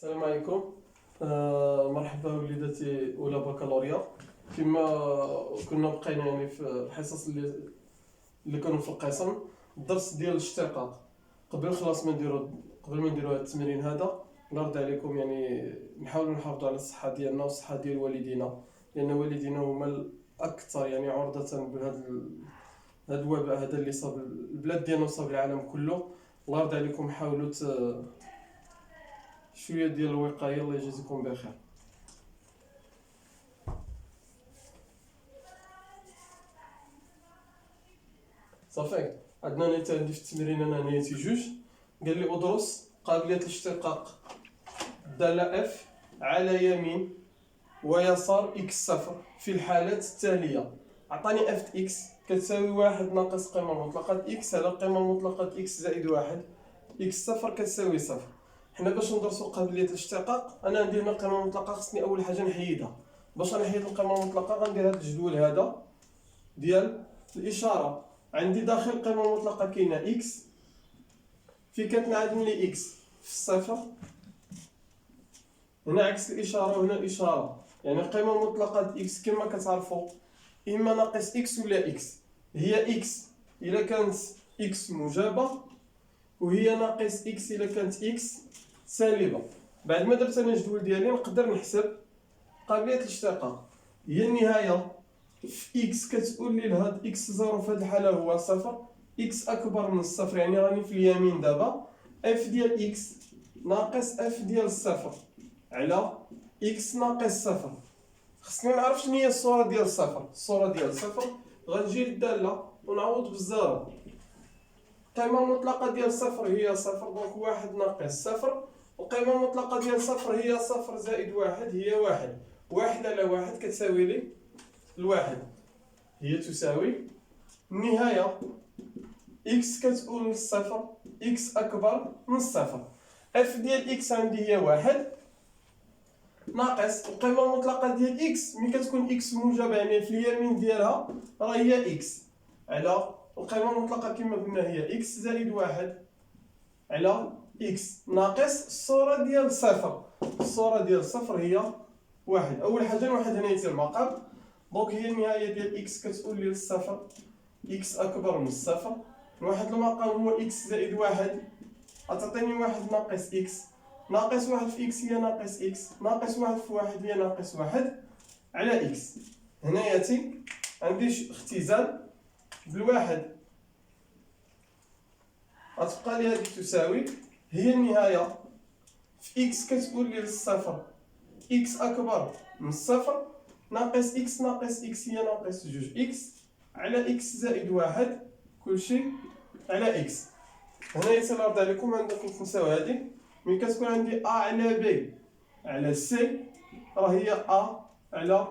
السلام عليكم. مرحبا وليداتي اولى بكالوريا. كما كنا بقينا يعني في الحصص اللي كانوا في القسم، الدرس ديال الاشتقاق. قبل ما نديرو هذا التمرين هذا، نرد عليكم يعني نحاولوا نحافظوا على الصحه ديالنا والصحه ديال والدينا، لان والدينا هما الاكثر يعني عرضه بهذا هذا الوباء هذا اللي صاب البلاد ديالنا وصاب العالم كله. الله يرضي عليكم، حاولوا شويه ديال الوقايه. الله يجازيكم بخير. صافي، عندنا نتائج عندي في التمرين انا نيتي جوج. قال لي ادرس قابليه الاشتقاق الداله اف على يمين ويسار اكس صفر في الحالات التاليه. عطاني اف اكس كتساوي واحد ناقص قيمه مطلقه اكس على قيمه مطلقه اكس زائد واحد، اكس صفر كتساوي صفر. حنا باش ندرسو قابليه الاشتقاق، انا عندي هنا قيمه مطلقه، خصني اول حاجه نحيدها. باش نحيد القيمه المطلقه غندير هذا الجدول هذا ديال الاشاره. عندي داخل قيمه مطلقه كاينه اكس، في كتنعدم لي اكس في الصفر، هنا عكس الاشاره وهنا الاشاره. يعني قيمه مطلقه اكس كما كتعرفوا اما ناقص اكس ولا اكس. هي اكس الا كانت اكس موجبه، وهي ناقص اكس الا كانت اكس سالبه. بعد ما درت انا الجدول ديالي نقدر نحسب قابليه الاشتقاق. هي النهايه في اكس كتقول لي لهاد اكس زيرو في هاد الحاله هو صفر، اكس اكبر من الصفر يعني راني في اليمين دابا. اف ديال اكس ناقص اف ديال الصفر على اكس ناقص صفر. خصني نعرف شنو هي الصوره ديال الصفر. الصوره ديال الصفر غنجي للداله ونعوض بالزيرو. القيمه المطلقه ديال صفر هي صفر، دونك واحد ناقص صفر، والقيمه المطلقه ديال صفر هي صفر زائد واحد هي واحد. واحد على واحد كتساوي لي الواحد، هي تساوي النهايه اكس كتقول للصفر اكس اكبر من الصفر. اف ديال اكس عندي هي واحد ناقص القيمه المطلقه ديال اكس. ملي كتكون اكس موجبه يعني في اليمين ديالها راه هي اكس على القيمه المطلقه كما قلنا هي اكس زائد واحد على اكس ناقص الصوره ديال صفر. الصوره ديال صفر هي واحد. اول حاجه نوحد هنا يصير مقام، دونك هي النهايه ديال اكس كتقول لي للصفر اكس اكبر من الصفر. نوحد المقام هو اكس زائد واحد، غتعطيني واحد ناقص اكس. ناقص واحد في اكس هي ناقص اكس، ناقص واحد في واحد هي ناقص واحد على اكس. هنا ياتي عندي اختزال بالواحد، غتبقى لي هذه تساوي هي النهايه في اكس كتقول لي للصفر اكس اكبر من الصفر ناقص اكس ناقص اكس هي ناقص جوج اكس على اكس زائد واحد كلشي على اكس. هنا يتلرد عليكم عندكم تنساو هذه. ملي كتكون عندي ا على بي على سي راه هي ا على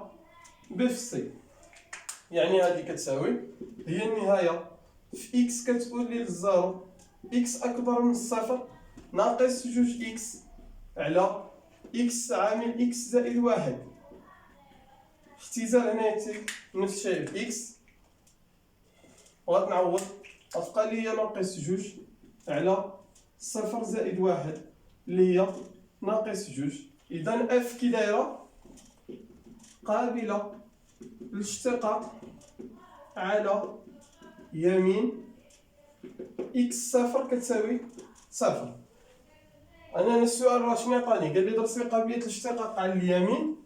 بي في سي، يعني هذه كتساوي هي النهايه في اكس كتقول لي للزيرو اكس اكبر من الصفر ناقص جوج اكس على اكس عامل اكس زائد واحد. اختزال هنا ياتي نفس الشيء في اكس، وغتنعوض غتبقى لي هي ناقص جوج على صفر زائد واحد اللي هي ناقص جوج. اذا اف كي دايره قابله للاشتقاق على يمين اكس صفر كتساوي صفر. انا السؤال راه شنو عطاني؟ قال لي درس لي قابليه الاشتقاق على اليمين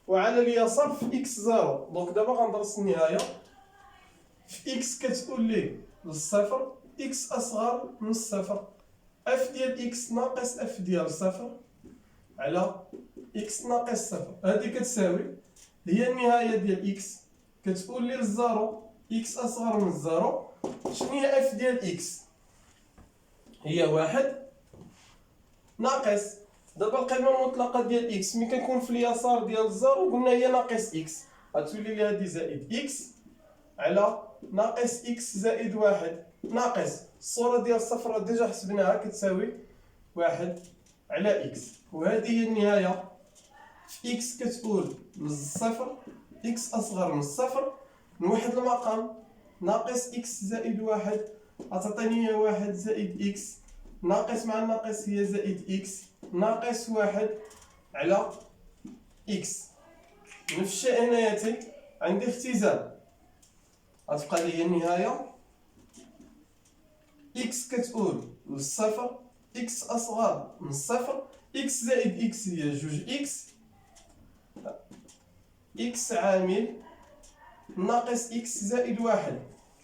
وعلى اليسار في اكس زيرو. دونك دابا غندرس النهايه في اكس كتقول لي للصفر اكس اصغر من الصفر، اف ديال اكس ناقص اف ديال صفر على اكس ناقص صفر. هذه كتساوي هي النهايه ديال اكس كتقول لي للزيرو اكس اصغر من الزيرو. شنو هي اف ديال اكس؟ هي واحد ناقص دابا القيمه المطلقه ديال اكس ملي كنكون في اليسار ديال الزيرو قلنا هي ناقص اكس، غتولي لي هذه زائد اكس على ناقص اكس زائد واحد ناقص الصوره ديال الصفر ديجا حسبناها كتساوي واحد على اكس. وهذه هي النهايه في اكس كتقول للصفر اكس اصغر من الصفر. نوحد المقام ناقص اكس زائد واحد غتعطيني هي واحد زائد اكس، ناقص مع الناقص هي زائد اكس ناقص واحد على إكس. نفس الشيء هنايا عندي اختزال، غتبقى لي هي النهاية إكس كتؤول للصفر، إكس أصغر من الصفر، إكس زائد إكس هي جوج إكس، إكس عامل ناقص إكس زائد واحد.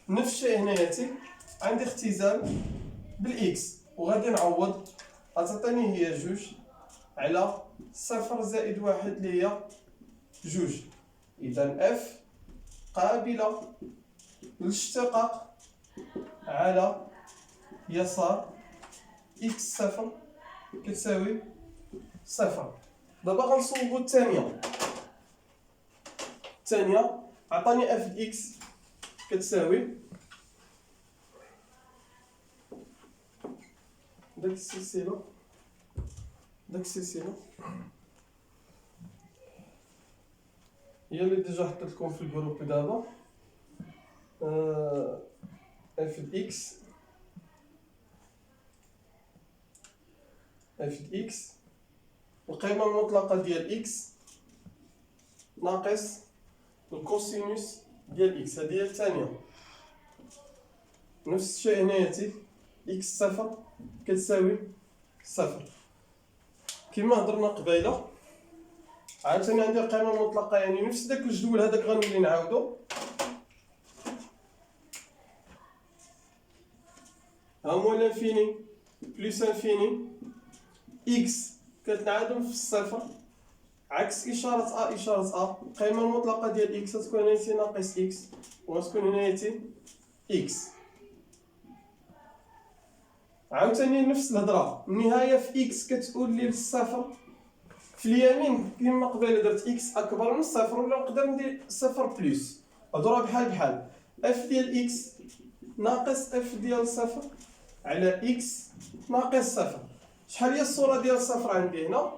نفس الشيء هنايا عندي اختزال بالإكس، وغادي نعوض غتعطيني هي جوج على صفر زائد واحد اللي هي جوج. إذا اف قابلة للاشتقاق على يسار إكس صفر كتساوي صفر. دابا غنصوبو الثانية عطاني اف إكس كتساوي داك السلسلة هي اللي ديجا حطيت لكم في الجروب دابا. اف اكس القيمة المطلقة ديال اكس ناقص الكوسينوس ديال اكس، هذه هي الثانية. نفس الشيء هنايا اكس صفر كتساوي صفر كما هضرنا قبيله. عاوتاني عندي القيمة المطلقة، يعني نفس داك الجدول هذاك غنولي نعاودو. ها هو لانفيني بلس انفيني اكس كتنعدم في الصفر، عكس إشارة إشارة القيمة المطلقة ديال إكس غتكون هنايا ناقص إكس، وغتكون هنايا إكس. عاوتاني نفس الهضرة، النهاية في إكس كتقول لي للصفر، في اليمين كيما قبيله درت إكس أكبر من الصفر، ولا نقدر ندير صفر بلس، هادو بحال بحال. اف ديال إكس ناقص اف ديال صفر على إكس ناقص صفر. شحال هي الصورة ديال صفر عندي هنا؟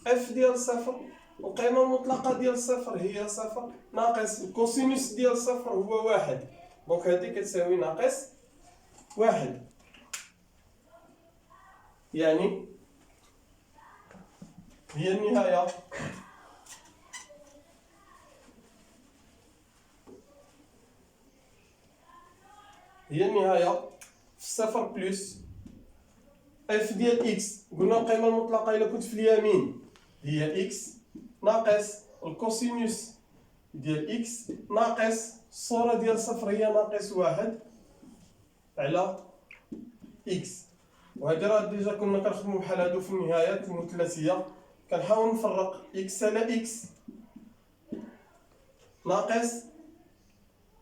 اف ديال صفر، القيمة المطلقة ديال صفر هي صفر ناقص الكوسينوس ديال صفر هو واحد، دونك هادي كتساوي ناقص واحد. يعني هي النهاية في الصفر بلس اف ديال اكس، قلنا القيمة المطلقة إلا كنت في اليمين هي اكس ناقص الكوسينوس ديال اكس ناقص الصورة ديال صفر هي ناقص واحد على اكس. وهادي راه ديجا كنا كنخدمو بحال هادو في النهايات المثلثية، كنحاول نفرق اكس على اكس ناقص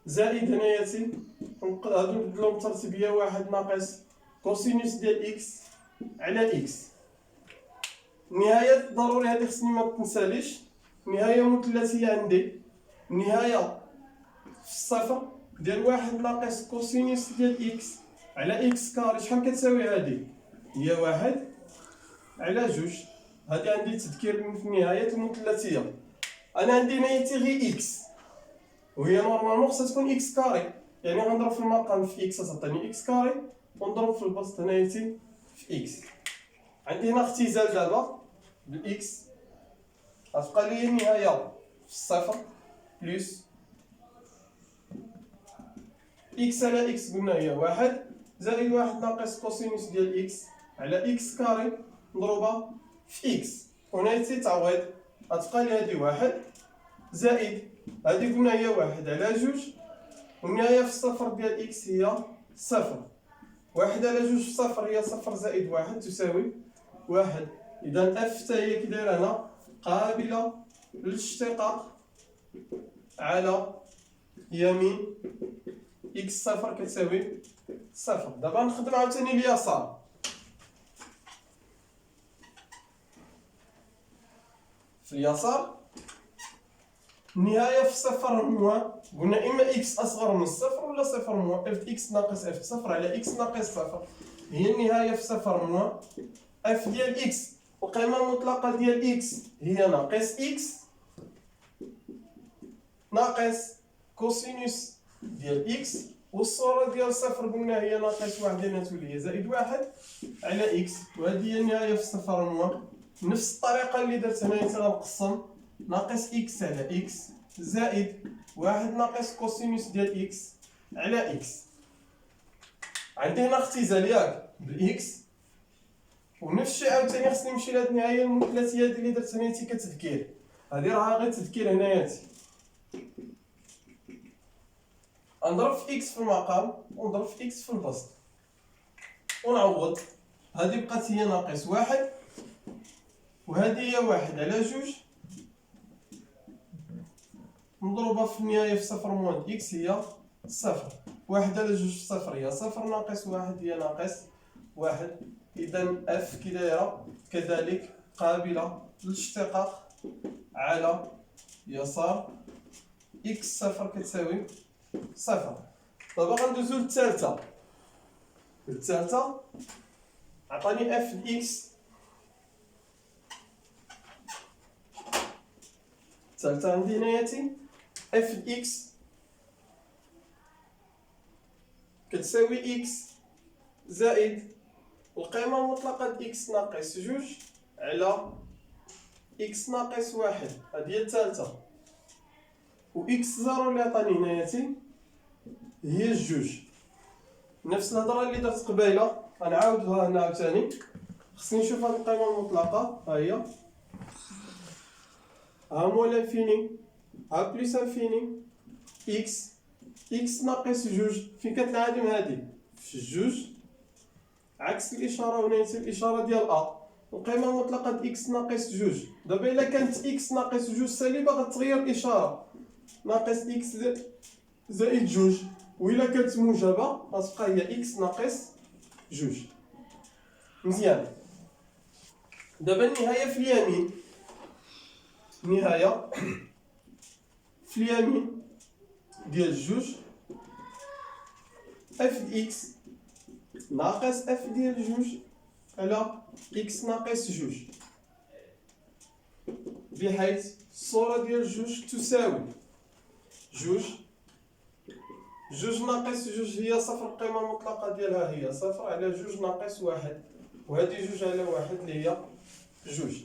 زائد هنايا هادو نبدلوهم بالترتيبية، واحد ناقص كوسينوس ديال اكس على اكس. النهاية ضروري هادي خصني ما تنساليش، نهاية مثلثية عندي النهاية في الصفر ديال واحد ناقص كوسينوس ديال اكس على اكس كاري. شحال كتساوي هادي؟ هي واحد على جوج. هادي عندي تذكير في النهايات المثلثية. انا عندي نهايتي غير اكس، وهي نورمالمون خصها تكون اكس كاري، يعني غنضرب في المقام في اكس تعطيني اكس كاري، ونضرب في البسط هنايتي في اكس. عندي هنا اختزال دابا بالاكس، غتبقى لي النهاية في الصفر بلس اكس على اكس قلنا هي واحد زائد واحد ناقص كوسينوس ديال اكس على اكس كاري مضروبة في اكس، وهنا تعويض غتبقى لي هادي واحد زائد هادي قلنا هي واحد على جوج، والنهاية في الصفر ديال اكس هي صفر. واحد على جوج في صفر هي صفر زائد واحد تساوي واحد. إذا اف حتى هي كي دايرة هنا قابلة للاشتقاق على يمين إكس صفر كتساوي صفر. دابا نخدم عاوتاني اليسار. في اليسار النهاية في صفر موان، قلنا إما إكس أصغر من الصفر ولا صفر موان اف إكس ناقص اف صفر على إكس ناقص صفر. هي النهاية في صفر موان اف ديال إكس، القيمة المطلقة ديال إكس هي ناقص إكس ناقص كوسينوس ديال إكس، والصورة ديال صفر قلنا هي ناقص واحد، يعني تولي هي زائد واحد على إكس، وهذه هي النهاية في صفر موان نفس الطريقة اللي درت هنايا غنقسم ناقص إكس على إكس زائد واحد ناقص كوسينوس ديال إكس على إكس. عندي هنا اختزال ياك بالإكس، ونفس الشيء عاوتاني خصني نمشي لهاد النهاية المثلثية اللي درت هنايا كتذكير. هادي راها غير تذكير هنايا، نضرب في إكس في المقام ونضرب في إكس في البسط ونعوض. هادي بقات هي ناقص واحد، وهادي هي واحد على جوج مضروبة في النهاية في صفر موان إكس هي صفر. واحد على جوج في صفر هي صفر، ناقص واحد هي ناقص واحد. إذا اف كي دايرة كذلك قابلة للاشتقاق على يسار إكس صفر كتساوي صفر. دابا غندوزو للثالثة. الثالثة عطاني اف إكس، الثالثة عندي هنايا اف إكس كتساوي إكس زائد القيمة المطلقة د إكس ناقص جوج على إكس ناقص واحد. هادي هي الثالثة. و إكس زيرو اللي عطاني هنايا هي الجوج. نفس الهضرة اللي درت قبيلة غنعاودوها هنا عاوتاني. خصني نشوف هاد القيمة المطلقة، ها هي ها موال انفيني ها بليس انفيني إكس ناقص جوج. فين كتنعدم هادي؟ في الجوج عكس الإشارة هنا الإشارة ديال القيمة المطلقة د إكس ناقص جوج. دابا إلا كانت إكس ناقص جوج سالبة غتغير الإشارة ناقص إكس زائد جوج، وإلا كانت موجبة غتبقى هي إكس ناقص جوج. مزيان. دابا النهاية في اليمين، النهاية في اليمين ديال جوج اف د إكس ناقص اف ديال جوج على إكس ناقص جوج، بحيث الصورة ديال جوج تساوي جوج ناقص جوج هي صفر، القيمة المطلقة ديالها هي صفر على جوج ناقص واحد، وهذه جوج على واحد اللي هي جوج.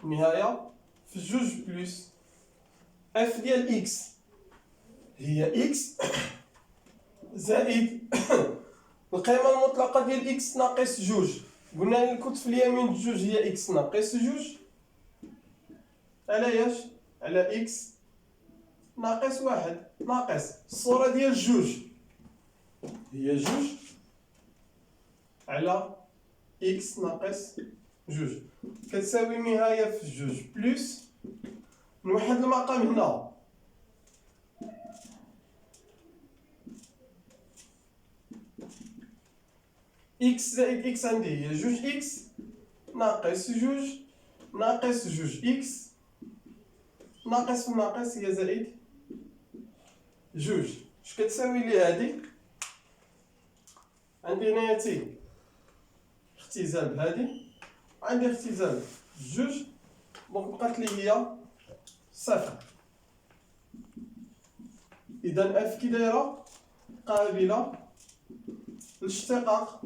نهاية في جوج بلس اف ديال إكس هي إكس زائد القيمة المطلقة ديال إكس ناقص جوج. قلنا الكتف في اليمين جوج هي إكس ناقص جوج على ياش؟ على إكس ناقص واحد ناقص الصورة ديال جوج هي جوج على إكس ناقص جوج كتساوي نهاية في جوج بلس نوحد المقام هنا إكس زائد إكس عندي هي جوج إكس ناقص جوج ناقص جوج إكس ناقص في ناقص هي زائد جوج. اش كتساوي لي هادي؟ عندي هنايا اختزال بهادي، عندي اختزال بجوج، دونك بقات لي هي صفر. إذا اف كي دايرة قابلة للاشتقاق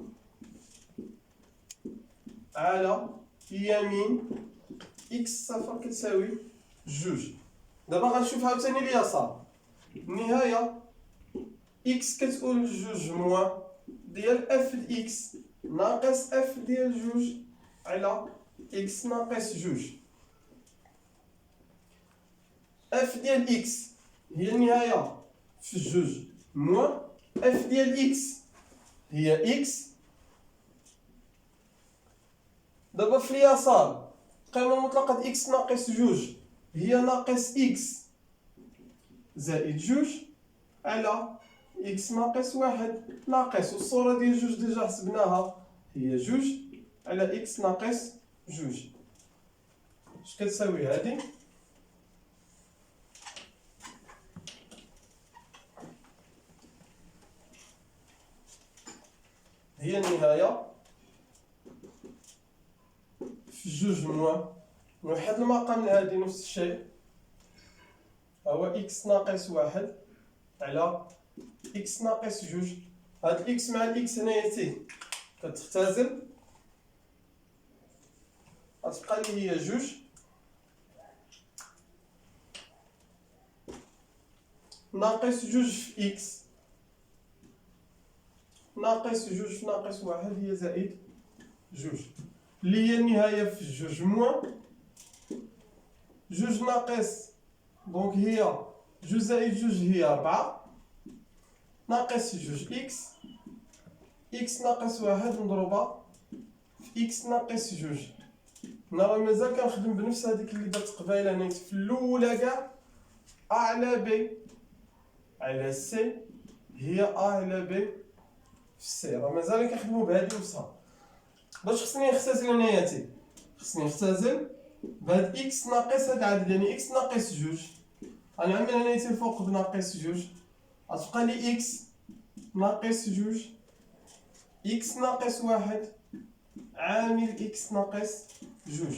على يمين إكس صفر كتساوي جوج. دابا غنشوف عاوتاني اليسار. النهاية إكس كتقول جوج موان ديال اف د إكس ناقص اف ديال جوج على إكس ناقص جوج. اف ديال إكس هي النهاية في جوج موان اف ديال إكس هي إكس. دابا في اليسار القيمة المطلقة د إكس ناقص جوج هي ناقص إكس زائد جوج على إكس ناقص واحد ناقص، والصورة ديال جوج ديجا حسبناها هي جوج على إكس ناقص جوج. اش كتساوي هادي؟ هي النهاية في جوج موان نوحد المقام لهادي نفس الشيء هو إكس ناقص واحد على إكس ناقص جوج. هاد الإكس مع الإكس هنايا تي كتختزل، غتبقى لي هي جوج ناقص جوج في إكس ناقص جوج في ناقص واحد هي زائد جوج، اللي هي النهاية في جوج موان جوج ناقص، دونك هي جوج زائد جوج هي ربعة ناقص جوج إكس، إكس ناقص واحد مضروبة في إكس ناقص جوج. هنا مازال كنخدم بنفس هذيك اللي درت قبيله، نيت في الأولى كاع أ على بي على سي هي أ على بي في سي، راه مازال كنخدمو بهادي الوصفة. باش خصني نختزل هنايا تي، خصني نختزل بهاد إكس ناقص هاد العدد، يعني إكس ناقص جوج، غنعمل هنايا تي الفوق بناقص جوج، غتبقى لي إكس ناقص جوج إكس ناقص واحد عامل إكس ناقص جوج.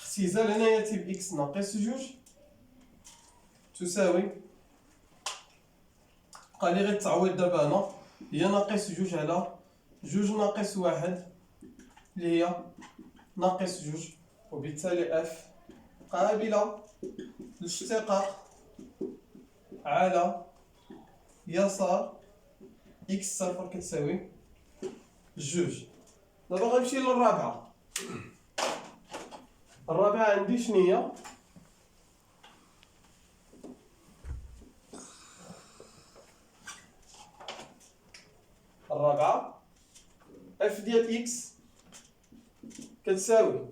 اختزال هنايا تي بإكس ناقص جوج تساوي، بقى لي غير التعويض دابا هنا، هي ناقص جوج على جوج ناقص واحد اللي هي ناقص جوج، وبالتالي اف قابلة للاشتقاق على يسار إكس صفر كتساوي جوج. دابا غنمشي للرابعة. الرابعة عندي شنيا؟ الرابعة اف ديال إكس كتساوي،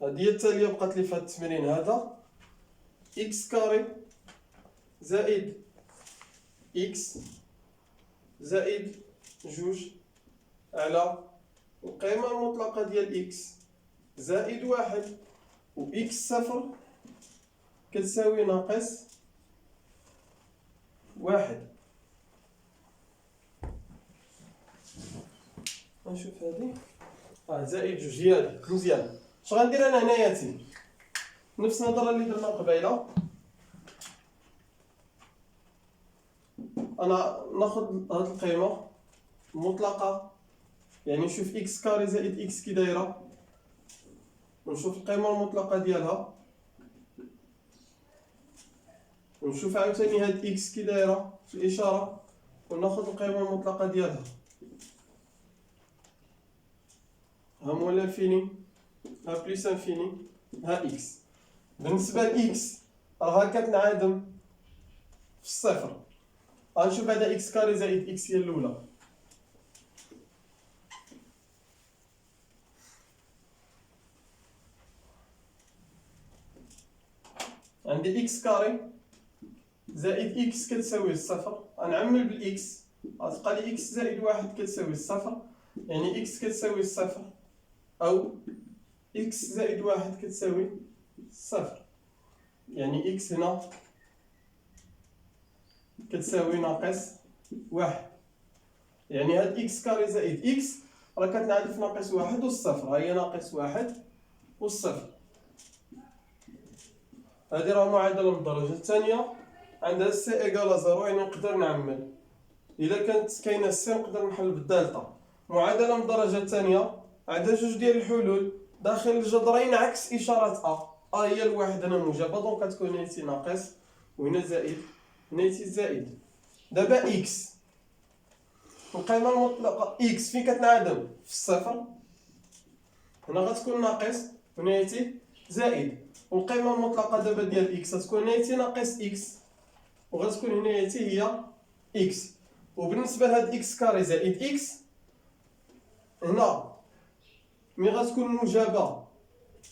هادي هي التالية بقات لي في هاد التمرين هذا، إكس كاري زائد إكس زائد جوج على القيمة المطلقة ديال إكس زائد واحد و إكس صفر كتساوي ناقص واحد. غنشوف هادي زائد جوج هي هادي مزيان. اش غندير انا هنايا تي نفس الهضره اللي درنا قبيله، انا ناخذ هاد القيمه المطلقه، يعني نشوف إكس كاري زائد إكس كي دايره ونشوف القيمه المطلقه ديالها، ونشوف عاوتاني هاد إكس كي دايره في الاشاره وناخذ القيمه المطلقه ديالها. ها مولا انفيني ها بليس انفيني ها إكس. بالنسبه لإكس راها كتنعدم في الصفر، غنشوف هذا إكس كاري زائد إكس هي الاولى، عندي إكس كاري زائد إكس كتساوي الصفر، غنعمل بالإكس غتبقى لي إكس زائد واحد كتساوي الصفر، يعني إكس كتساوي الصفر أو إكس زائد واحد كتساوي صفر، يعني إكس هنا كتساوي ناقص واحد، يعني هاد إكس كاري زائد إكس راه كتنعدم في ناقص واحد والصفر، ها هي ناقص واحد والصفر. هادي راه معادلة من الدرجة الثانية، عندها سي إيكالا زيرو، يعني نقدر نعمل إلا كانت كاينة سي نقدر نحل بالدالتا. معادلة من الدرجة الثانية عندها جوج ديال الحلول داخل الجذرين عكس إشارة أ هي الواحد هنا موجبة، دونك كتكون هنا تي ناقص وهنا زائد، هنا تي زائد. دابا إكس القيمة المطلقة إكس فين كتنعدم في الصفر، هنا غتكون ناقص وهنا تي زائد، والقيمة المطلقة دابا ديال إكس غتكون هنا تي ناقص إكس وغتكون هنا تي هي إكس. وبالنسبة لهاد إكس كاري زائد إكس هنا مي غتكون موجبة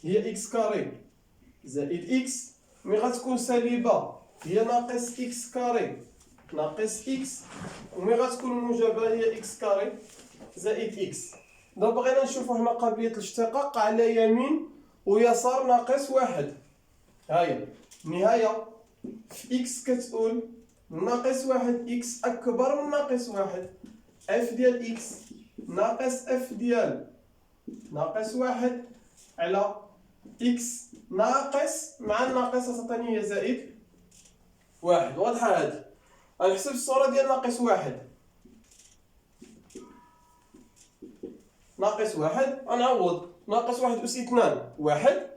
هي إكس كاري زائد إكس، مي غتكون سالبة هي ناقص إكس كاري ناقص إكس، ومي غتكون موجبة هي إكس كاري زائد إكس. دابا بغينا نشوفو هنا قابلية الاشتقاق على يمين ويسار ناقص واحد، هاهي النهاية في إكس كتقول ناقص واحد إكس أكبر من ناقص واحد، اف ديال إكس ناقص اف ديال ناقص واحد على إكس ناقص مع الناقص تعطيني هي زائد واحد. واضحة هادي. غنحسب الصورة ديال ناقص واحد. ناقص واحد غنعوض ناقص واحد أس اثنان واحد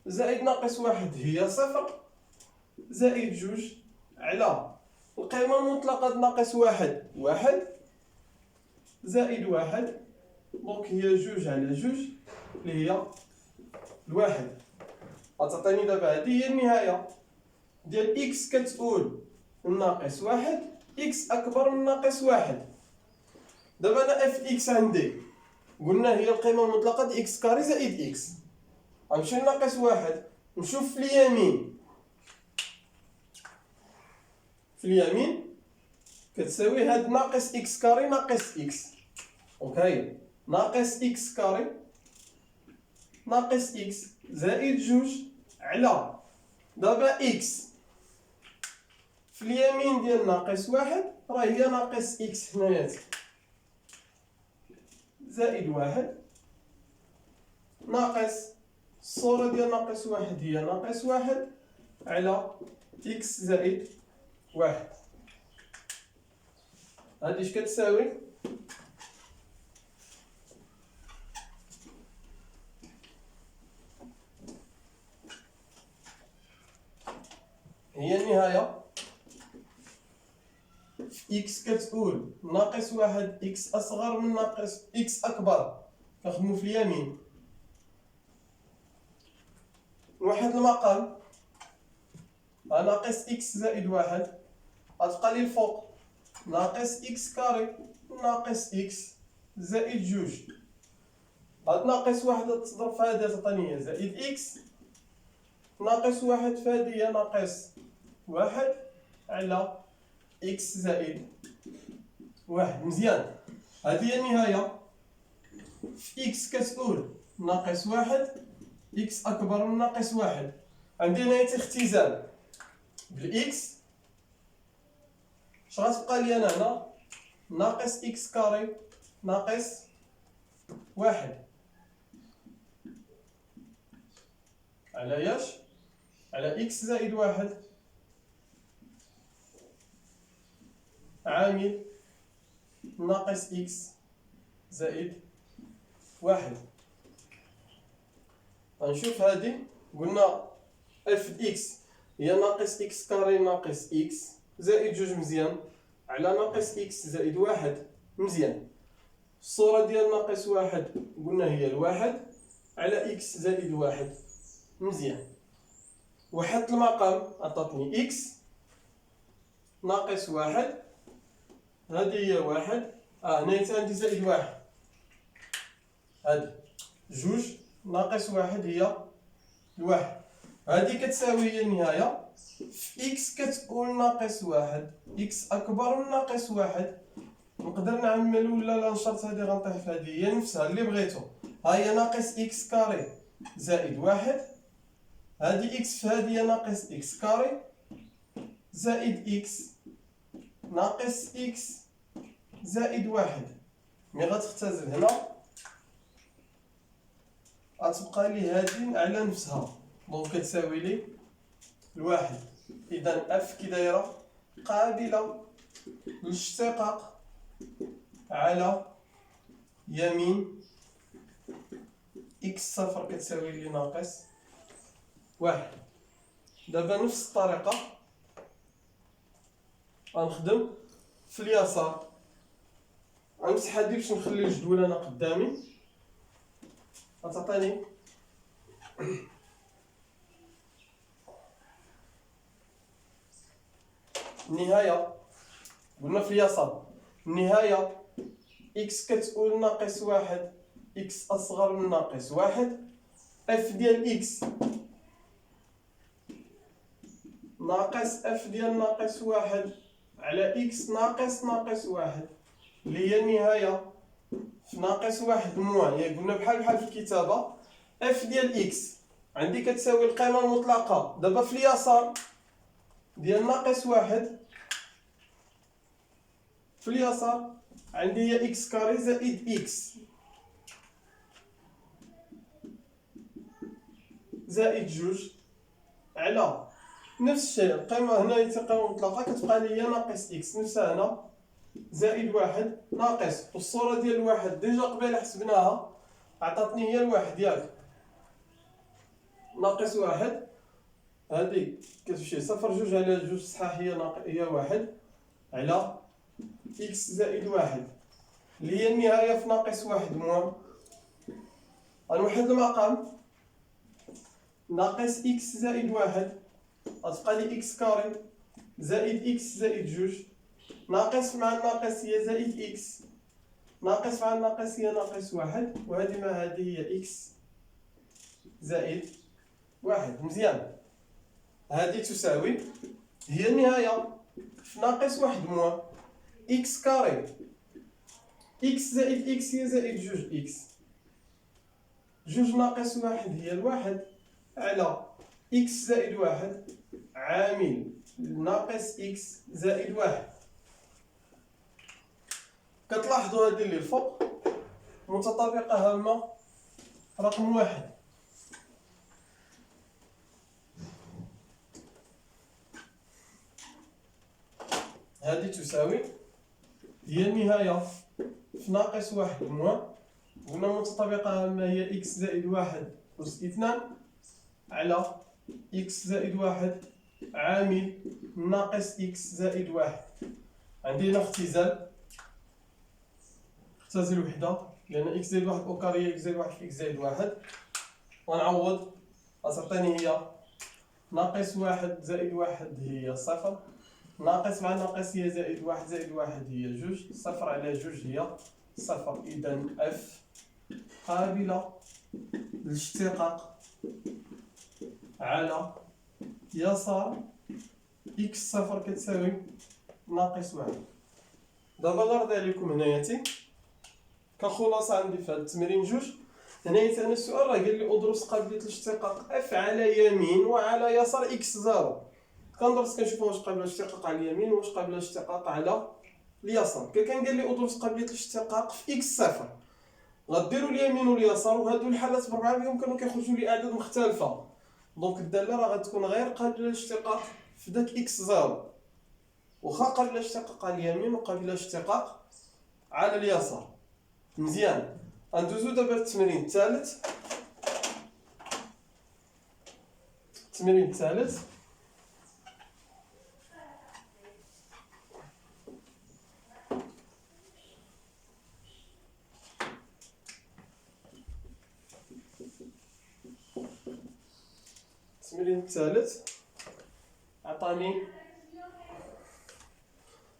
زائد ناقص واحد هي صفر زائد جوج على القيمة المطلقة د ناقص واحد واحد زائد واحد، دونك هي جوج على جوج اللي هي الواحد. غتعطيني دابا هادي هي النهاية ديال إكس كتقول ناقص واحد إكس أكبر من ناقص واحد. دابا أنا إف إكس عندي قلنا هي القيمة المطلقة د إكس كاري زائد إكس. غنمشي لناقص واحد نشوف في اليمين، في اليمين كتساوي هاد ناقص إكس كاري ناقص إكس. أوكي، ناقص إكس كاري ناقص إكس زائد جوج على دابا إكس في اليمين ديال ناقص واحد راه هي ناقص إكس هنايا زائد واحد ناقص الصورة ديال ناقص واحد هي ناقص واحد على إكس زائد واحد. هادي اش كتساوي؟ هي النهاية إكس كتقول ناقص واحد إكس أصغر من ناقص إكس أكبر، كنخدمو في اليمين واحد المقام ناقص إكس زائد واحد غتبقى لي الفوق ناقص إكس كاري ناقص إكس زائد جوج. هاد ناقص واحد تضرب في هادي تعطيني زائد إكس ناقص واحد في هادي هي ناقص واحد على إكس زائد واحد. مزيان، هادي هي النهاية في إكس كتقول ناقص واحد إكس أكبر من ناقص واحد. عندي هنايا اختزال بالإكس اش غتبقى لي أنا هنا ناقص إكس كاري ناقص واحد على ياش على إكس زائد واحد عامل ناقص إكس زائد واحد. غنشوف هادي قلنا اف إكس هي ناقص إكس كاري ناقص إكس زائد جوج مزيان على ناقص إكس زائد واحد مزيان. الصورة ديال ناقص واحد قلنا هي الواحد على إكس زائد واحد مزيان. وحدت المقام عطاتني إكس ناقص واحد هادي هي واحد هنايا عندي زائد واحد هادي جوج ناقص واحد هي الواحد. هادي كتساوي هي النهاية في إكس كتقول ناقص واحد إكس أكبر من ناقص واحد. نقدر نعمل ولا لا نشرط هادي غنطيح في هادي هي نفسها اللي بغيتو. ها هي ناقص إكس كاري زائد واحد هادي إكس في هادي هي ناقص إكس كاري زائد إكس ناقص إكس زائد واحد. ملي غتختزل هنا غتبقى لي هادي على نفسها دونك كتساوي لي الواحد. إذا اف كي دايرة قابلة للاشتقاق على يمين إكس صفر كتساوي لي ناقص واحد. دابا نفس الطريقة غنخدم في اليسار. غنمسح هادي باش نخلي الجدول أنا قدامي. غتعطيني النهاية قلنا في اليسار النهاية إكس كتقول ناقص واحد إكس أصغر من ناقص واحد اف ديال إكس ناقص اف ديال ناقص واحد على إكس ناقص ناقص واحد اللي هي النهاية في ناقص واحد موان. يعني قلنا بحال في الكتابة اف ديال إكس عندي كتساوي القيمة المطلقة دابا في اليسار ديال ناقص واحد في اليسار عندي هي إكس كاري زائد إكس زائد جوج على نفس الشيء. القيمة هنا قيمة مطلقة كتبقى لي هي ناقص إكس نفسها هنا زائد واحد ناقص، والصورة ديال الواحد ديجا قبيله حسبناها عطاتني هي الواحد ياك، ناقص واحد هادي كتمشي صفر جوج على جوج صحاح هي واحد على إكس زائد واحد اللي هي النهاية في ناقص واحد موان. غنوحد المقام ناقص إكس زائد واحد غتبقى لي إكس كاري زائد إكس زائد جوج، ناقص مع الناقص هي زائد إكس، ناقص مع الناقص هي ناقص واحد، وهذه مع هذه هي إكس زائد واحد. مزيان، هذه تساوي هي النهاية في ناقص واحد موان إكس كاري إكس زائد إكس هي زائد جوج إكس، جوج ناقص واحد هي الواحد على إكس زائد واحد عامل ناقص إكس زائد واحد. كتلاحظوا هذه اللي الفوق متطابقة هامة رقم واحد. هذه تساوي هي النهاية في ناقص واحد موان، قلنا متطابقة هامة هي إكس زائد واحد أس اثنان على إكس زائد واحد عامل ناقص إكس زائد واحد. عندي هنا اختزال وحدة لأن إكس زائد واحد أوكارية إكس زائد واحد في إكس زائد واحد، ونعوض غتعطيني هي ناقص واحد زائد واحد هي صفر، ناقص مع ناقص هي زائد واحد هي جوج، صفر على جوج هي صفر. إذا اف قابلة للاشتقاق على يسار إكس صفر كتساوي ناقص واحد. دابا الله يرضي عليكم هنايا كخلاصة عندي في هاد التمرين جوج. هنايا أنا السؤال راه قال لي أدرس قابلية الاشتقاق اف على يمين وعلى يسار إكس زيرو. كندرس كنشوف واش قابلة الاشتقاق على اليمين واش قابلة الاشتقاق على اليسار. كان قال لي أدرس قابلية الاشتقاق في إكس صفر، غديروا اليمين واليسار وهادو الحالات بربعة بهم كانوا كيخرجوا لي أعداد مختلفة، دونك الدالة راه غتكون غير قابلة للاشتقاق في داك إكس زيرو، واخا قابلة الاشتقاق على اليمين وقابلة الاشتقاق على اليسار. مزيان، غندوزو دابا للتمرين الثالث. التمرين الثالث عطاني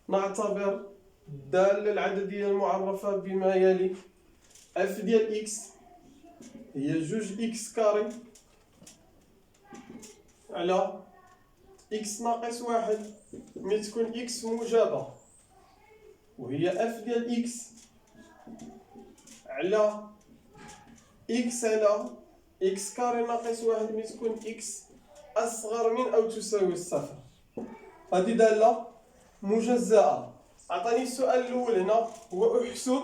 نعتبر الدالة العددية المعرفة بما يلي: اف ديال اكس هي جوج اكس كاري على اكس ناقص واحد ملي تكون اكس موجبة، وهي اف ديال اكس على اكس على اكس كاري ناقص واحد ملي تكون اكس أصغر من أو تساوي الصفر. هذه دالة مجزأة. عطاني السؤال الأول هنا هو أحسب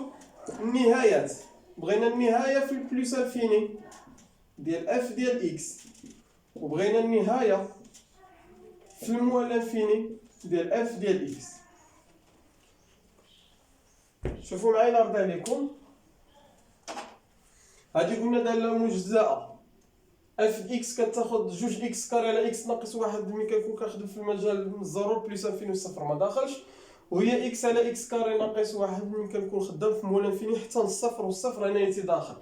النهايات. بغينا النهاية في البلوس انفيني ديال اف ديال اكس، وبغينا النهاية في الموال انفيني ديال اف ديال اكس. شوفوا معايا الله يرضي عليكم، هذه قلنا دالة مجزأة. اف اكس كتاخد جوج اكس كاري على اكس ناقص واحد ملي كنكون كنخدم في المجال من الزيرو بلس انفيني والصفر ما داخلش، وهي اكس على اكس كاري ناقص واحد ملي كنكون خدام في مول انفيني حتى للصفر، والصفر هنايا تيداخل.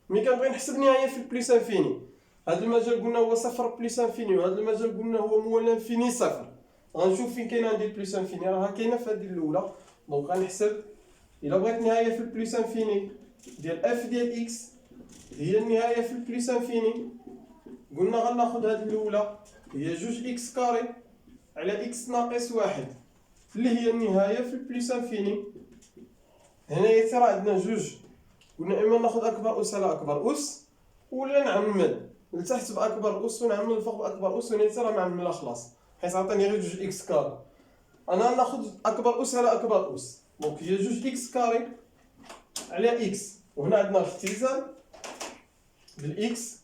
ملي كنبغي نحسب النهاية في البلس انفيني، هذا المجال قلنا هو صفر بلس انفيني، وهذا المجال قلنا هو مول انفيني صفر. غنشوف فين كاينه عندي البلس انفيني، راها كاينه في هذه الاولى. دونك غنحسب الا بغيت النهاية في البلس انفيني ديال اف ديال اكس هي النهاية في البلس انفيني، قلنا غناخد هاد الاولى هي جوج اكس كاري على اكس ناقص واحد اللي هي النهايه في البلس انفيني. هنايا ترى عندنا جوج، قلنا اما ناخد اكبر اس على اكبر اس ولا نعمل لتحت باكبر اس ونعمل الفوق باكبر اس، وهنا ترى معمله خلاص حيت عطاني غير جوج اكس كاري. انا ناخد اكبر اس على اكبر اس، دونك هي جوج اكس كاري على اكس، وهنا عندنا الاختزال بالاكس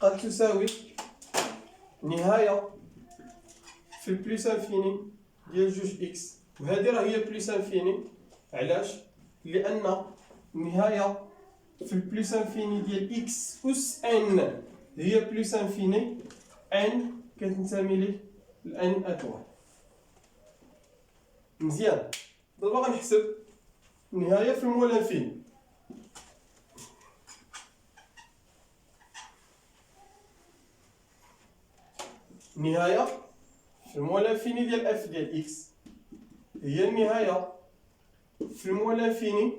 قد تساوي نهاية في البلوس انفيني ديال جوج اكس، وهذه راه هي بلوس انفيني. علاش؟ لأن النهاية في البلوس انفيني ديال اكس أس ان هي بلوس انفيني ان كتنتمي ليه الان اتوال. مزيان. دابا غنحسب النهاية في المول انفيني. النهاية في المول انفيني ديال اف ديال اكس هي النهاية في المول انفيني.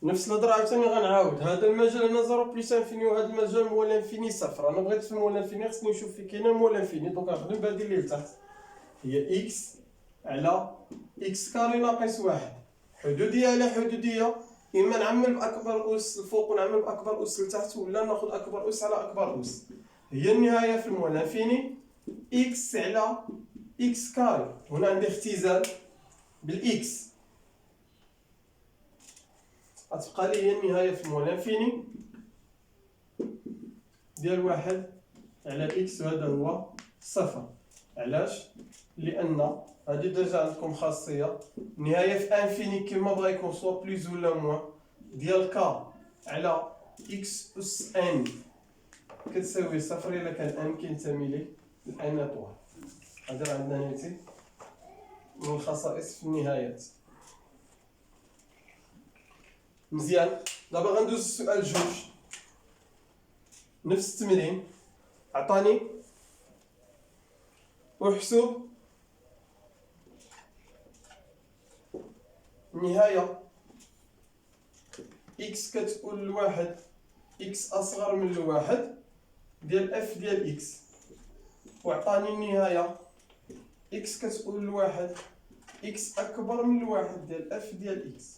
نفس الهضره عاوتاني غنعاود، هذا المجال هنا زيرو بلس انفيني وهذا المجال مول انفيني صفر. انا بغيت في المول انفيني خصني نشوف فين كاين المول انفيني، دونك غنخدم بهادي اللي لتحت هي اكس على اكس كاري ناقص واحد. حدوديه على حدوديه، اما نعمل باكبر اس الفوق ونعمل باكبر اس لتحت، ولا ناخذ اكبر اس على اكبر اس. هي النهايه في المول انفيني اكس على اكس كاري. هنا عندي اختزال بالاكس، غتبقى لي هي النهايه في المول انفيني ديال واحد على اكس، وهذا هو صفر. علاش؟ لان هادي ديجا عندكم خاصيه النهايه في انفيني كيما بغا يكون سوا بلوس ولا موان ديال كا على اكس اس ان كتساوي صفر الا كان ان كينتمي ليه الان اتوال. هادي راه عندنا نيتي من الخصائص في النهايات. مزيان. دابا غندوز السؤال جوج، نفس التمرين. عطاني احسب النهاية اكس كتقول لواحد اكس اصغر من الواحد ديال اف ديال اكس، وعطاني النهاية اكس كتقول لواحد اكس اكبر من الواحد ديال اف ديال اكس.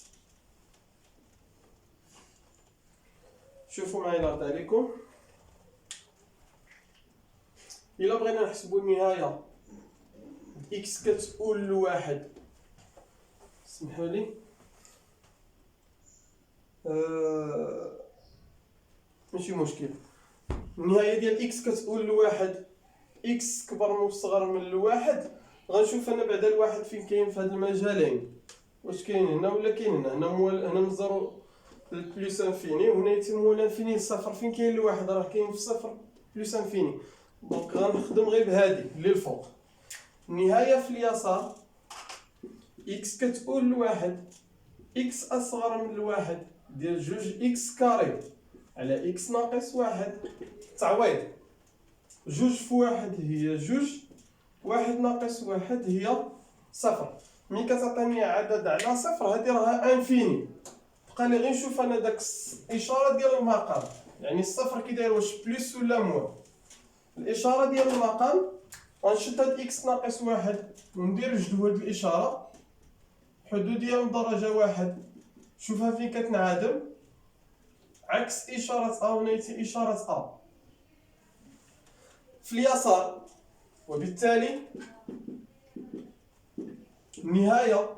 شوفوا معايا الله يرضي عليكم، الا بغينا نحسبوا النهاية اكس كتقول لواحد، سمحوا لي ماشي مشكل. النهاية ديال اكس كتقول لواحد اكس كبر من صغر من الواحد. غنشوف انا بعدا الواحد فين كاين في هاد المجالين، واش كاين هنا ولا كاين هنا. هنا من زيرو للبلوس انفيني، وهنا يتم الانفيني للصفر. فين كاين الواحد؟ راه كاين في صفر بلوس انفيني. دونك غنخدم غير بهادي اللي الفوق. النهاية في اليسار اكس كتقول لواحد اكس اصغر من الواحد ديال جوج اكس كاري على اكس ناقص واحد. تعويض جوج في واحد هي جوج، واحد ناقص واحد هي صفر. ملي كتعطيني عدد على صفر هادي راها انفيني. بقى لي غير نشوف انا داك الاشاره ديال المقام، يعني الصفر كي داير واش بلس ولا موان. الاشاره ديال المقام غنشد هاد اكس ناقص واحد وندير جدول الاشاره حدوديه من درجه واحد. شوفها فين كتنعدم عكس اشاره ا ونيتي اشاره ا في اليسار. وبالتالي النهايه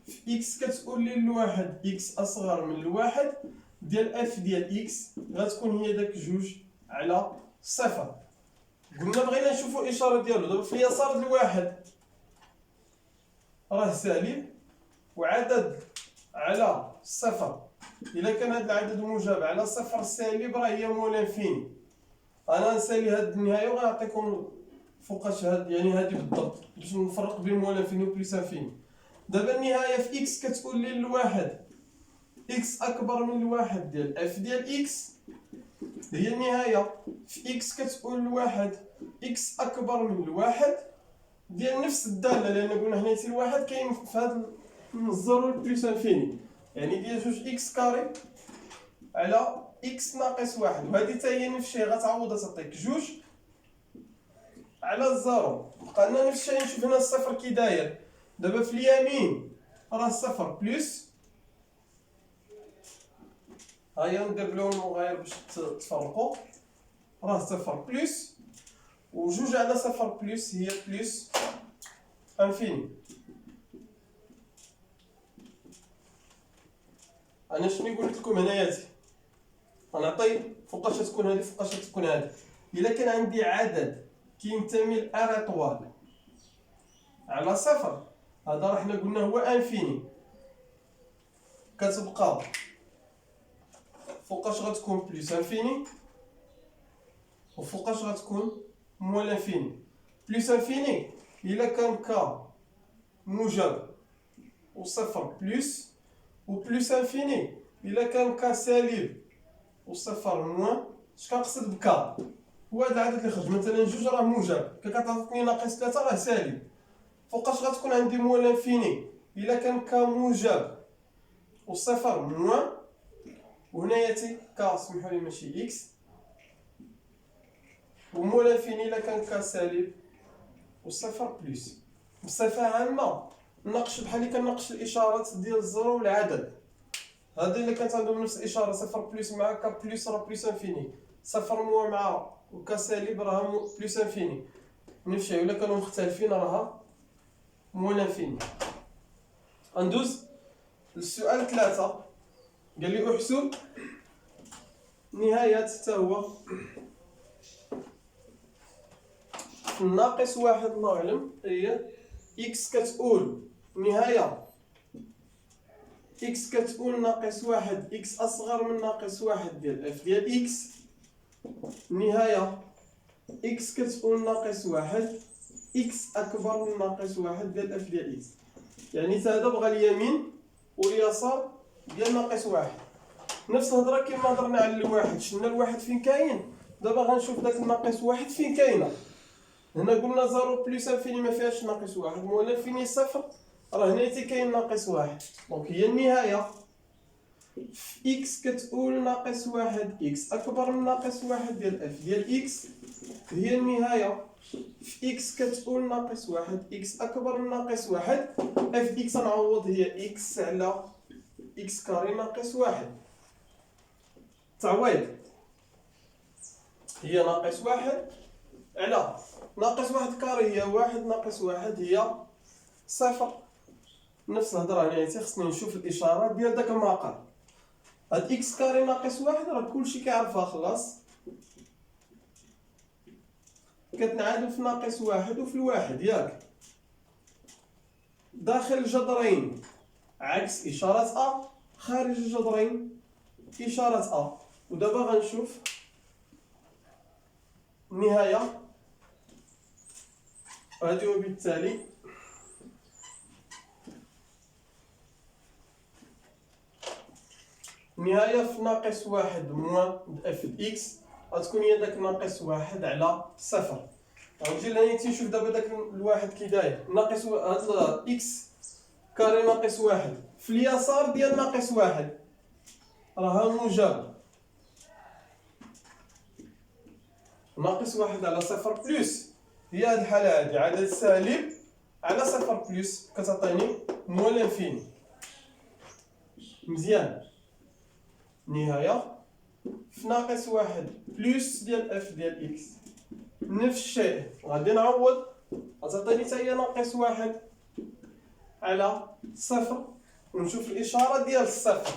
في اكس كتقول لي الواحد اكس اصغر من الواحد ديال اف ديال اكس غتكون هي داك جوج على صفر. قلنا بغينا نشوفوا الاشاره ديالو. دابا في اليسار الواحد راه سالب، وعدد على صفر الا كان هذا العدد موجب على صفر سالب راه هي مول انفيني. انا نسالي هاد النهايه وغنعطيكم فوقاش هاد يعني هادي بالضبط باش نفرق بين مول انفيني و بليس انفيني. دابا النهايه في اكس كتقول لي الواحد اكس اكبر من الواحد ديال اف ديال اكس، هي النهايه في اكس كتقول الواحد اكس اكبر من الواحد ديال نفس الداله، لان قلنا هنا الواحد كاين في هذا من الزيرو لبليس انفيني، يعني ديال جوج اكس كاري على اكس ناقص واحد. وهذه حتى هي نفس الشيء غتعوض تعطيك جوج على الزيرو. بقى لنا نفس الشيء. نشوف هنا الصفر كي داير. دابا في اليمين راه الصفر بلس، هيا ندير لهم المغاير باش تفرقوا. راه صفر بلس وجوج على صفر بلس هي بلس انفيني. انا شنو قلت لكم هنايا؟ غنعطي فوقاش تكون هذه فوقاش تكون هذه. الا كان عندي عدد كينتمي لار اطوال على صفر، هذا راه حنا قلنا هو انفيني، كتبقى فوقاش غتكون بلس انفيني وفوقاش غتكون موال انفيني. بلس انفيني الا كان ك موجب وصفر بلس، وبلس انفيني الا كان ك سالب وصفر موان. اش كنقصد بك؟ هو هذا العدد اللي خرج مثلا جوج راه موجب، كتعطيني ناقص 3 راه سالب. فوقاش غتكون عندي موال انفيني؟ الا كان ك موجب وصفر موان، وهنايا تي ك سمحوا لي ماشي اكس، وموال انفيني الا كان ك سالب وصفر بلس. بصفه عامه ناقش بحال اللي كناقش الاشارات ديال الزرو والعدد، هادي اللي كانت عندهم نفس الاشاره، صفر بلس مع ك بلس راه بلس انفيني، صفر موان مع وك سالب راه بلس انفيني. نفس الشيء، ولا كانوا مختلفين راه موال انفيني. غندوز للسؤال 3. قال لي احسب نهاية حتى هو ناقص واحد، الله أعلم هي إكس كتقول نهاية إكس كتقول ناقص واحد، إكس أصغر من ناقص واحد ديال إف ديال إكس. نهاية إكس كتقول ناقص واحد، إكس أكبر من ناقص واحد ديال إف ديال إكس. يعني هذا بغى اليمين واليسار ديال ناقص واحد. نفس الهضره كيما هضرنا على الواحد، شفنا الواحد فين كاين، دابا غنشوف داك الناقص واحد فين كاينه. هنا قلنا زيرو بلس انفيني ما فيهاش ناقص واحد، مولا انفيني صفر، راه هنا حتى كاين ناقص واحد. دونك هي النهايه في اكس كتقول ناقص واحد، اكس اكبر من ناقص واحد ديال اف ديال اكس. هي النهايه في اكس كتقول ناقص واحد، اكس اكبر من ناقص واحد، اف اكس نعوض هي اكس على اكس كاري ناقص واحد. تعويض هي ناقص واحد على ناقص واحد كاري هي واحد ناقص واحد هي صفر. نفس الهضره هنا خصني نشوف الاشارات ديال داك المقام. هاد اكس كاري ناقص واحد راه كلشي كيعرفها خلاص، كتنعادل في ناقص واحد وفي الواحد ياك، داخل الجذرين عكس اشاره ا، خارج الجذرين اشاره ا. ودابا غنشوف النهايه، وهذه وبالتالي النهايه في ناقص واحد موان اف اكس غتكون هي داك ناقص واحد على صفر. غنجي لهنا تنشوف دابا داك الواحد كي داير ناقص هاد اكس كاري ناقص واحد في اليسار ديال ناقص واحد راه موجب ناقص واحد على صفر بلس. هي هاد الحالة هادي عدد سالب على صفر بلس كتعطيني موال انفيني. مزيان، نهاية في ناقص واحد بلس ديال اف ديال اكس. نفس الشيء غادي نعوض، غتعطيني حتى هي ناقص واحد على صفر، ونشوف الإشارة ديال الصفر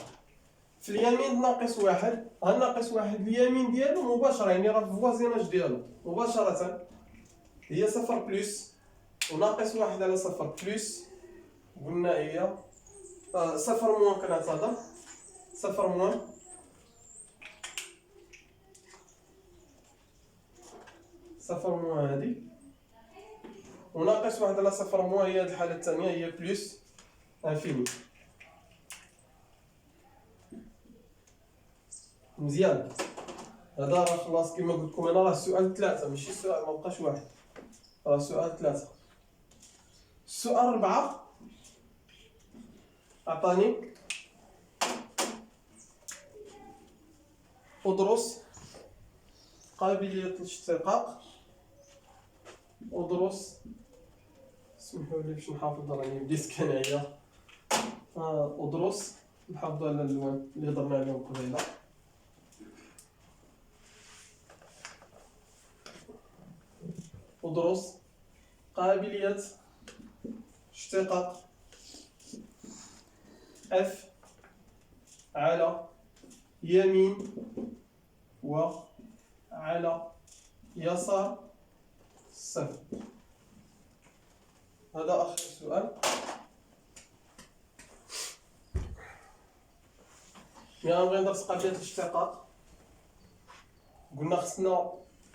في اليمين ناقص واحد، ها ناقص واحد اليمين ديالو مباشرة، يعني راه في الفوازيناج ديالو مباشرة هي صفر بلس، وناقص واحد على صفر بلس قلنا هي صفر موان، كنعتذر صفر موان صفر موان هادي، وناقص واحد على صفر موان هي هاد الحالة الثانية هي بلس انفيني. مزيان، هذا راه خلاص كما قلت لكم انا راه السؤال 3 ماشي السؤال ما بقاش واحد، راه سؤال 3. السؤال 4 عطاني ادرس قابلية الاشتقاق، ادرس سمحوا لي باش نحافظ راني بديت كنعيا، ادرس نحافظوا على الالوان اللي هضرنا عليهم قبيله. ادرس قابلية اشتقاق اف على يمين وعلى يسار صفر. هذا آخر سؤال. نبغي ندرس قضية الاشتقاق. قلنا خصنا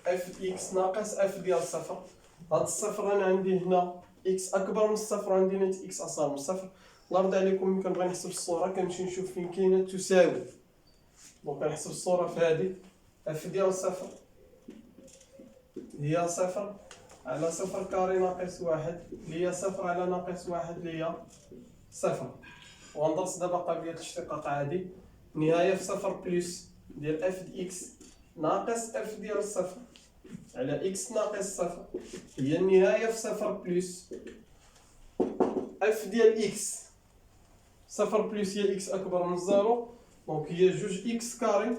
اف اكس ناقص اف ديال صفر. هاد الصفر انا عندي هنا اكس اكبر من الصفر، عندي نيت اكس اصغر من الصفر. الله يرضي عليكم ملي كنبغي نحسب الصورة كنمشي نشوف فين كاينة تساوي. دونك كنحسب الصورة في هادي. اف ديال صفر هي صفر على صفر كاري ناقص واحد اللي هي صفر على ناقص واحد اللي هي صفر. وغندرس دابا قابلية الاشتقاق عادي. نهاية في صفر بلس ديال اف دي اكس ناقص اف ديال الصفر على اكس ناقص صفر هي النهاية في صفر بلس اف ديال اكس. صفر بلس هي اكس اكبر من زيرو، دونك هي جوج اكس كاري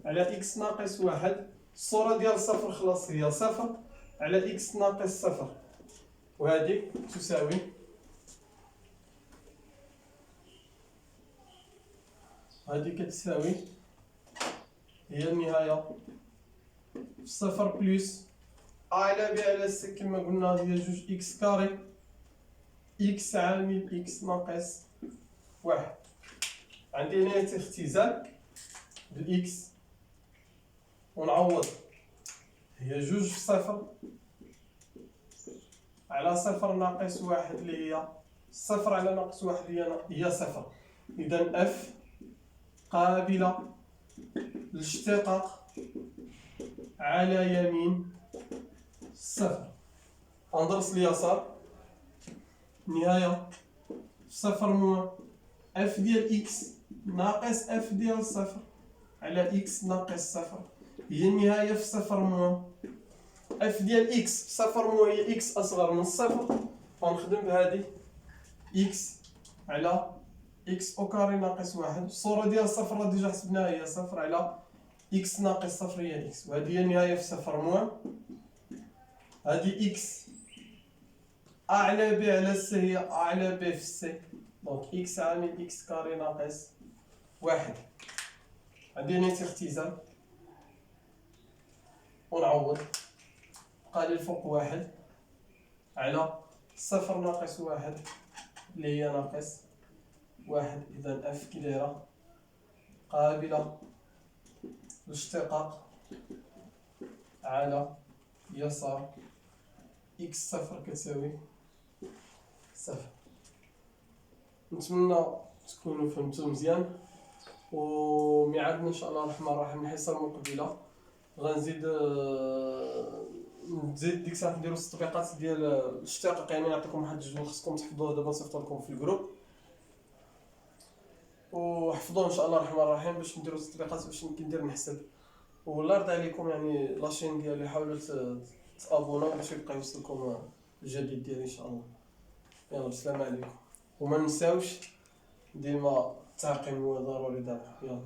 على اكس ناقص واحد. الصورة ديال صفر خلاص هي صفر على اكس ناقص صفر، وهذه تساوي هذه كتساوي هي النهاية في صفر بلس ا على ب على س كما قلنا هي جوج اكس كاري اكس عامل اكس ناقص واحد. عندي هنا اختزال بالاكس ونعوض هي جوج في صفر على صفر ناقص واحد اللي هي صفر على ناقص واحد هي صفر. إذا اف قابلة للاشتقاق على يمين صفر. غندرس اليسار. نهاية في صفر موان اف ديال اكس ناقص اف ديال صفر على اكس ناقص صفر هي النهاية في صفر موان اف ديال اكس في صفر موان هي اكس اصغر من الصفر. غنخدم بهادي اكس على اكس او كاري ناقص واحد. الصورة ديال الصفر راه ديجا حسبناها هي صفر على اكس ناقص صفر هي اكس، وهذه هي النهاية في صفر موان هذه اكس ا على ب على س هي ا على ب في سي، دونك اكس عامل اكس كاري ناقص واحد. عندي هنا اختزال ونعوض بقى لي الفوق واحد على صفر ناقص واحد اللي هي ناقص واحد. إذا اف كي دايرة قابلة للاشتقاق على يسار اكس صفر كتساوي صفر. نتمنى تكونوا فهمتوا مزيان، وميعادنا ان شاء الله الرحمن الرحيم الحصه المقبله غنزيد ديك الساعه نديروا التطبيقات ديال الاشتقاق. يعني نعطيكم واحد الجدول خصكم تحفظوه دابا نصيفط لكم في الجروب، وحفظوه ان شاء الله الرحمن الرحيم باش نديروا التطبيقات باش كندير نحسب. والله يرضي عليكم يعني لاشين ديالي حاولوا تابوناو باش يبقى يوصلكم الجديد ديالي ان شاء الله. يلا السلام عليكم، وما نساوش ديما التعقيم هو ضروري دابا. يلا.